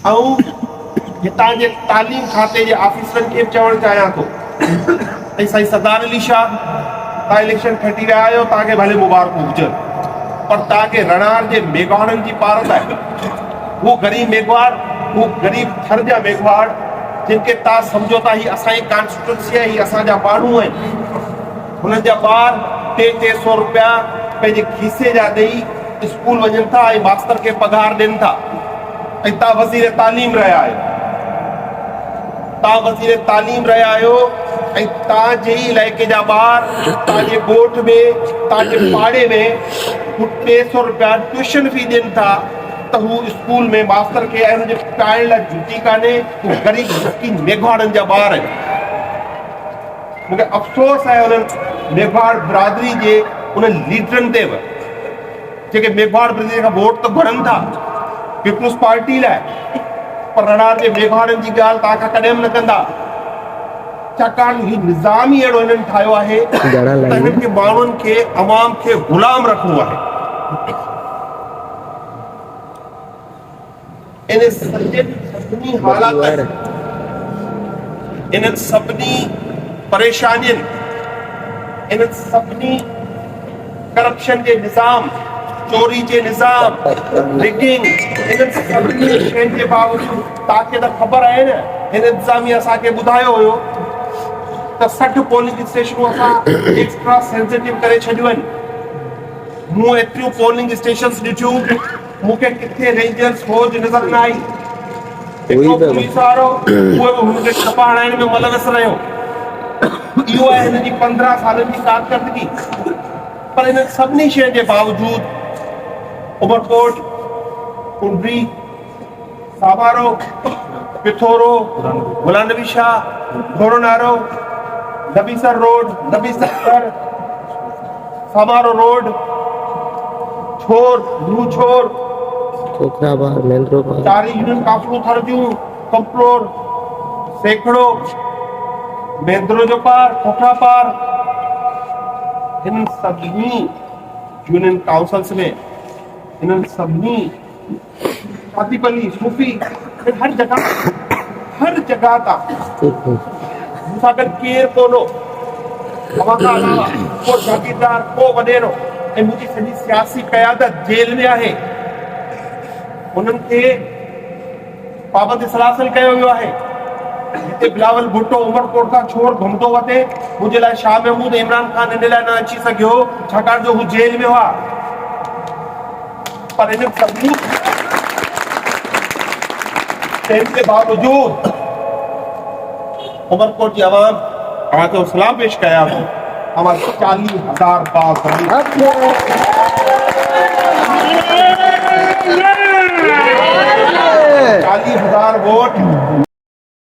ऐं हितां जे तालीम खाते जे ऑफिसरनि खे बि चवणु चाहियां थो ऐं साईं सरदार अली शाह, तव्हां इलेक्शन खटी रहिया आहियो, तव्हांखे भले मुबारकूं हुजनि, पर तव्हांखे रणार जे मेघवाड़नि जी पारत आहे। वो गरीब मेघवाड़, वो गरीब थर जा मेघवाड़ जिनके तव्हां सम्झो था ही असांजी कॉन्स्टिट्यूंसी आहे, ही असांजा माण्हू आहिनि। हुननि जा ॿार 300 रुपया पंहिंजे खीसे जा ॾेई स्कूल वञनि था ऐं मास्तर खे पघार ॾियनि था। ऐं तव्हां वज़ीर तालीम रहिया आहियो, तव्हां वज़ीर तालीम रहिया आहियो ऐं तव्हांजे ई इलाइक़े जा ॿार तव्हांजे ॻोठ में, तव्हांजे पाड़े में 300 रुपया ट्यूशन फी ॾियनि था त हू स्कूल में मास्तर खे ऐं हुनजे पाइण लाइ जुती कान्हे। हू ग़रीब मिस्कीन मेघवाड़नि जा ॿार आहिनि। मूंखे अफ़सोस आहे उन्हनि मेघवाड़ बिरादरी जे उन्हनि लीडरनि ते बि जेके मेघवाड़ बिरादरी खां वोट त घुरनि था पीपुल्स पार्टी लाइ, पर रणार जे मेघवाड़नि जी ॻाल्हि तव्हां खां कॾहिं बि न कंदा, छाकाणि ही निज़ाम ई अहिड़ो हिननि ठाहियो आहे त हिननि खे माण्हुनि खे, अवाम खे ग़ुलाम रखिणो आहे। इन सभिनी हालातनि, इन्हनि सभिनी परेशानियुनि, इन्हनि सभिनी करप्शन जे निज़ाम, चोरी जे निज़ाम, रिगिंग, इन्हनि सभिनी शयुनि जे बावजूदि तव्हांखे त ख़बर आहे न, हिन इंतिज़ामिया असांखे ॿुधायो हुयो त 60 पोलिंग स्टेशनूं असां एक्स्ट्रा सेंसिटिव करे छॾियूं आहिनि। मूं एतिरियूं पोलिंग स्टेशन्स ॾिठियूं, मूंखे किथे रेंजर्स फौज नज़र न आई। हिकिड़ो पुलिस वारो उहे बि हुनखे छपा हणाइण में मुलविस रहियो। इहो आहे हिन जी 15 सालनि जी कारकर्दगी। पर हिन सभिनी शयुनि जे बावजूदि उमरकोट, कुंडरी, सामारो, पिथोरो, गुलाम नबी शाह, घोड़ोनारो, नबीसर रोड, नबीसर, सामारो रोड, छोर, न्यू छोर, खोखराबाद, महेंद्रोबाद, चारी यूनियन काफलू थर जूं, कंप्लोर, सेकड़ो, मेंद्रो जो पार, खोखरा पार, इन सभिनी यूनियन काउंसिल्स में, इन सभिनी शादीपली, सूफी, हर जगह था मूंसां गॾु केरु कोन्हो, अवां खां अलावा को जागीरदार, को वॾेरो, ऐं मुंहिंजी सॼी सियासी क़यादत जेल में आहे। उन्हनि खे पाबंद सलासिल कयो वियो आहे। हिते बिलावल भुट्टो उमरकोट खां छोर घुमंदो वठे, मुंहिंजे लाइ शाह महमूद, इमरान ख़ान हिन लाइ न अची सघियो छाकाणि जो हू जेल में हुआ। पर इन सभिनी के बावजूद उमरकोट जी आवाम तव्हांखे सलाम पेश कया थो। हमारे 40,000 बात 40,000 वोट